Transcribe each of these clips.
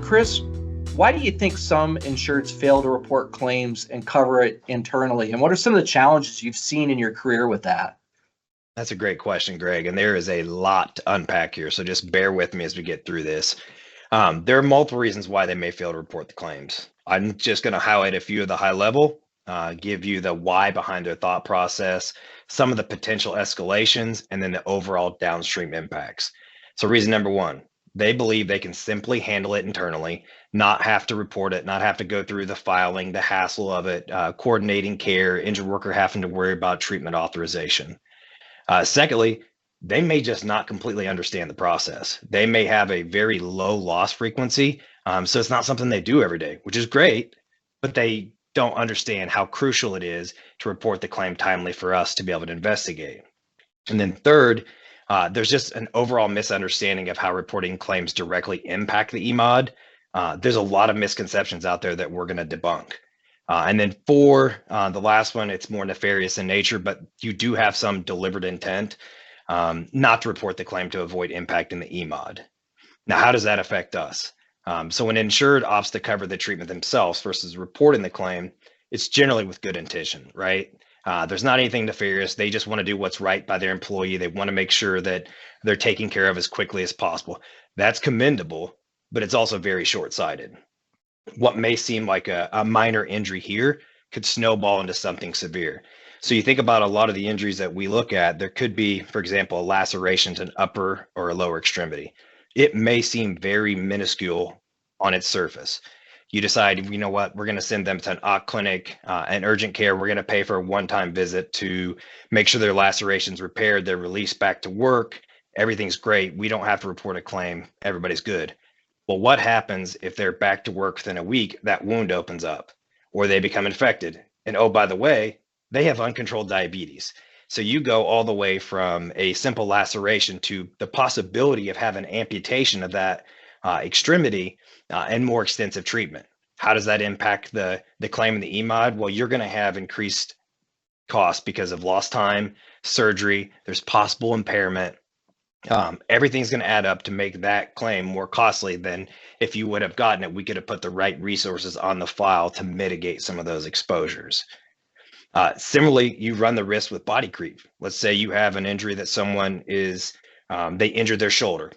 Chris, why do you think some insureds fail to report claims and cover it internally? And what are some of the challenges you've seen in your career with that? That's a great question, Greg, and there is a lot to unpack here. So just bear with me as we get through this. There are multiple reasons why they may fail to report the claims. I'm just going to highlight a few of the high level, give you the why behind their thought process, some of the potential escalations, and then the overall downstream impacts. So reason number one, they believe they can simply handle it internally, not have to report it, not have to go through the filing, the hassle of it, coordinating care, injured worker having to worry about treatment authorization. Secondly, they may just not completely understand the process. They may have a very low loss frequency. So it's not something they do every day, which is great, but they don't understand how crucial it is to report the claim timely for us to be able to investigate. And then third, there's just an overall misunderstanding of how reporting claims directly impact the EMOD. There's a lot of misconceptions out there that we're going to debunk. And then four, the last one, it's more nefarious in nature, but you do have some deliberate intent not to report the claim to avoid impacting the EMOD. Now, how does that affect us? So when insured opts to cover the treatment themselves versus reporting the claim, it's generally with good intention, right? There's not anything nefarious. They just want to do what's right by their employee. They want to make sure that they're taken care of as quickly as possible. That's commendable, but it's also very short-sighted. What may seem like a minor injury here could snowball into something severe. So you think about a lot of the injuries that we look at, there could be, for example, a laceration to an upper or a lower extremity. It may seem very minuscule on its surface. You decide, you know what, we're going to send them to an OC clinic, an urgent care. We're going to pay for a one-time visit to make sure their laceration's repaired, they're released back to work. Everything's great. We don't have to report a claim. Everybody's good. Well, what happens if they're back to work within a week? That wound opens up or they become infected. And oh, by the way, they have uncontrolled diabetes. So you go all the way from a simple laceration to the possibility of having amputation of that extremity and more extensive treatment. How does that impact the claim in the EMOD? Well, you're going to have increased costs because of lost time, surgery, there's possible impairment. Everything's going to add up to make that claim more costly than if you would have gotten it. We could have put the right resources on the file to mitigate some of those exposures. Similarly, you run the risk with body creep. Let's say you have an injury that someone is, they injured their shoulder.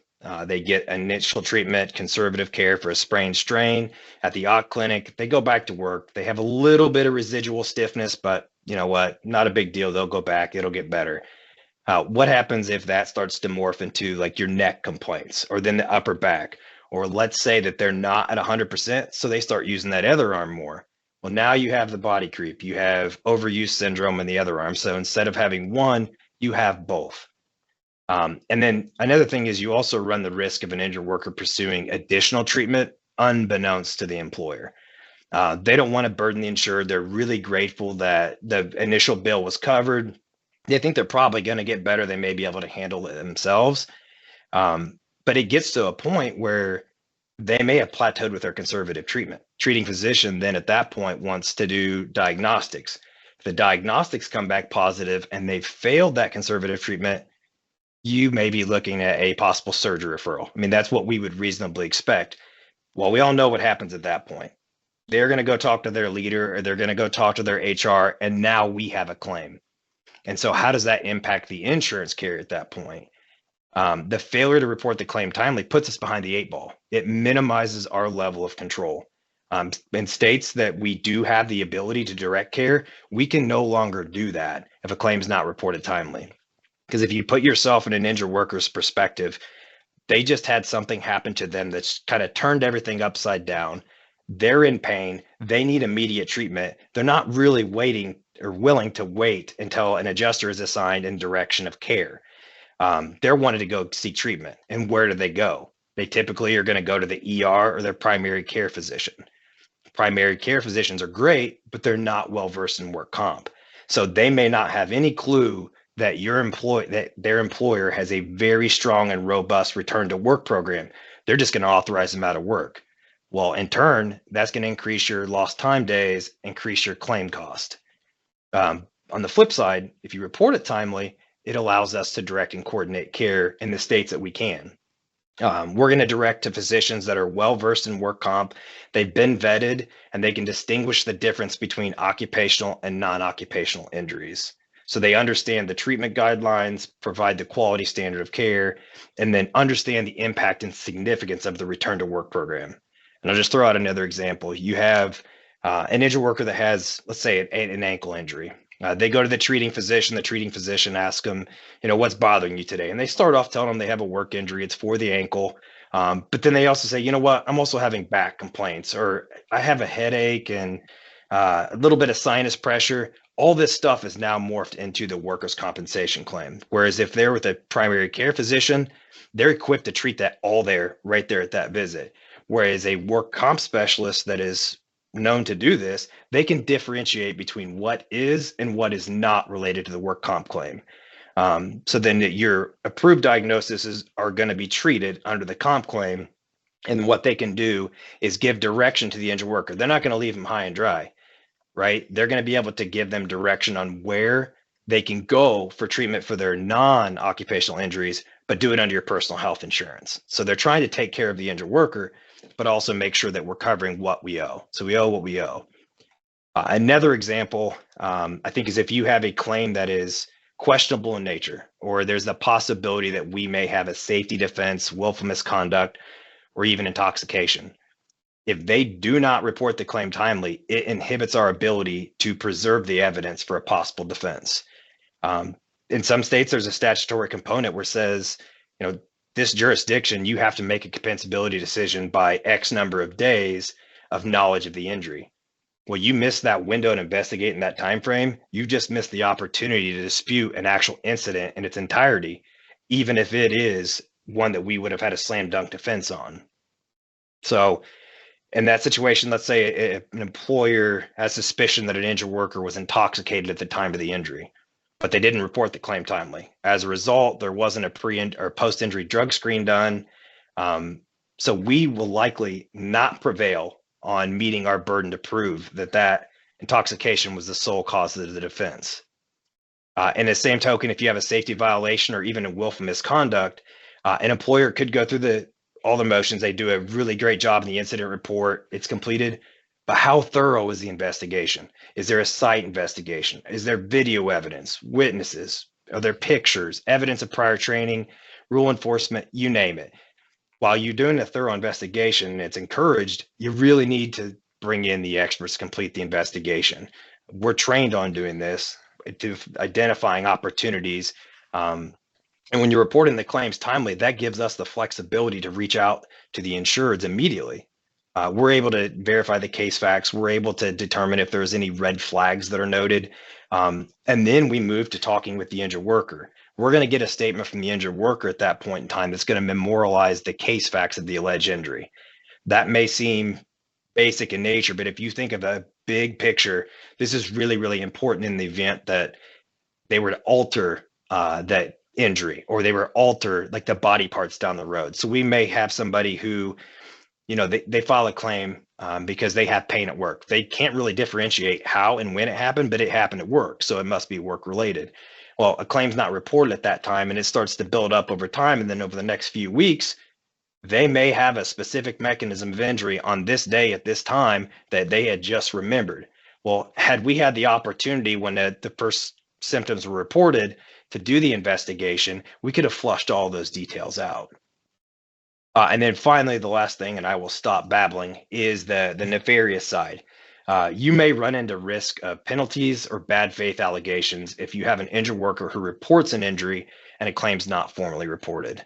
They get initial treatment, conservative care for a sprained strain at the OC clinic. They go back to work. They have a little bit of residual stiffness, but you know what? Not a big deal. They'll go back. It'll get better. What happens if that starts to morph into like your neck complaints or then the upper back? Or let's say that they're not at 100%, so they start using that other arm more. Well, now you have the body creep. You have overuse syndrome in the other arm. So instead of having one, you have both. And then another thing is you also run the risk of an injured worker pursuing additional treatment unbeknownst to the employer. They don't want to burden the insured. They're really grateful that the initial bill was covered. They think they're probably going to get better. They may be able to handle it themselves. But it gets to a point where they may have plateaued with their conservative treatment. Treating physician then at that point wants to do diagnostics. If the diagnostics come back positive and they've failed that conservative treatment, you may be looking at a possible surgery referral. I mean, that's what we would reasonably expect. Well, we all know what happens at that point. They're going to go talk to their leader or they're going to go talk to their HR, and now we have a claim. And so how does that impact the insurance carrier at that point? The failure to report the claim timely puts us behind the eight ball. It minimizes our level of control. In states that we do have the ability to direct care, we can no longer do that if a claim is not reported timely. Because if you put yourself in an injured worker's perspective, they just had something happen to them that's kind of turned everything upside down. They're in pain. They need immediate treatment. They're not really waiting or willing to wait until an adjuster is assigned in direction of care. They're wanting to go seek treatment. And where do they go? They typically are going to go to the ER or their primary care physician. Primary care physicians are great, but they're not well versed in work comp. So they may not have any clue that that their employer has a very strong and robust return to work program. They're just going to authorize them out of work. Well, in turn, that's going to increase your lost time days, increase your claim cost. On the flip side, if you report it timely, it allows us to direct and coordinate care in the states that we can. We're going to direct to physicians that are well versed in work comp. They've been vetted and they can distinguish the difference between occupational and non-occupational injuries. So they understand the treatment guidelines, provide the quality standard of care, and then understand the impact and significance of the return to work program. And I'll just throw out another example. You have an injured worker that has, let's say, an ankle injury. They go to the treating physician. The treating physician asks them, what's bothering you today? And they start off telling them they have a work injury. It's for the ankle. But then they also say, you know what? I'm also having back complaints, or I have a headache and a little bit of sinus pressure. All this stuff is now morphed into the workers' compensation claim. Whereas if they're with a primary care physician, they're equipped to treat that all there, right there at that visit. Whereas a work comp specialist that is known to do this, they can differentiate between what is and what is not related to the work comp claim. So then your approved diagnoses are going to be treated under the comp claim. And what they can do is give direction to the injured worker. They're not going to leave them high and dry, right? They're going to be able to give them direction on where they can go for treatment for their non-occupational injuries, but do it under your personal health insurance. So they're trying to take care of the injured worker, but also make sure that we're covering what we owe. So we owe what we owe. Another example, I think, is if you have a claim that is questionable in nature, or there's the possibility that we may have a safety defense, willful misconduct, or even intoxication. If they do not report the claim timely, it inhibits our ability to preserve the evidence for a possible defense. In some states, there's a statutory component where it says, this jurisdiction, you have to make a compensability decision by X number of days of knowledge of the injury. Well, you missed that window to investigate in that time frame. You just missed the opportunity to dispute an actual incident in its entirety, even if it is one that we would have had a slam dunk defense on. So in that situation, let's say an employer has suspicion that an injured worker was intoxicated at the time of the injury, but they didn't report the claim timely. As a result, there wasn't a pre or post-injury drug screen done. So we will likely not prevail on meeting our burden to prove that intoxication was the sole cause of the defense. In the same token, if you have a safety violation or even a willful misconduct, an employer could go through all the motions. They do a really great job in the incident report. It's completed. But how thorough is the investigation? Is there a site investigation? Is there video evidence, witnesses? Are there pictures, evidence of prior training, rule enforcement, you name it? While you're doing a thorough investigation, and it's encouraged, you really need to bring in the experts to complete the investigation. We're trained on doing this, to identifying opportunities. And when you're reporting the claims timely, that gives us the flexibility to reach out to the insureds immediately. We're able to verify the case facts. We're able to determine if there's any red flags that are noted. And then we move to talking with the injured worker. We're going to get a statement from the injured worker at that point in time that's going to memorialize the case facts of the alleged injury. That may seem basic in nature, but if you think of a big picture, this is really, really important in the event that they were to alter that injury, or they were alter like the body parts down the road. So we may have somebody who, they file a claim because they have pain at work. They can't really differentiate how and when it happened, but it happened at work, so it must be work related. Well, a claim's not reported at that time, and it starts to build up over time, and then over the next few weeks, they may have a specific mechanism of injury on this day at this time that they had just remembered. Well, had we had the opportunity when the first symptoms were reported to do the investigation, we could have flushed all those details out. And then finally, the last thing, and I will stop babbling, is the nefarious side. You may run into risk of penalties or bad faith allegations if you have an injured worker who reports an injury and a claim's not formally reported.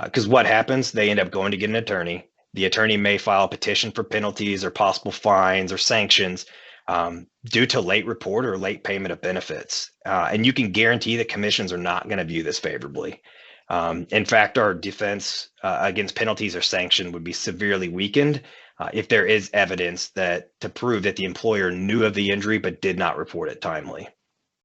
Because what happens, they end up going to get an attorney. The attorney may file a petition for penalties or possible fines or sanctions due to late report or late payment of benefits. And you can guarantee that commissions are not going to view this favorably. In fact, our defense against penalties or sanction would be severely weakened if there is evidence to prove that the employer knew of the injury but did not report it timely.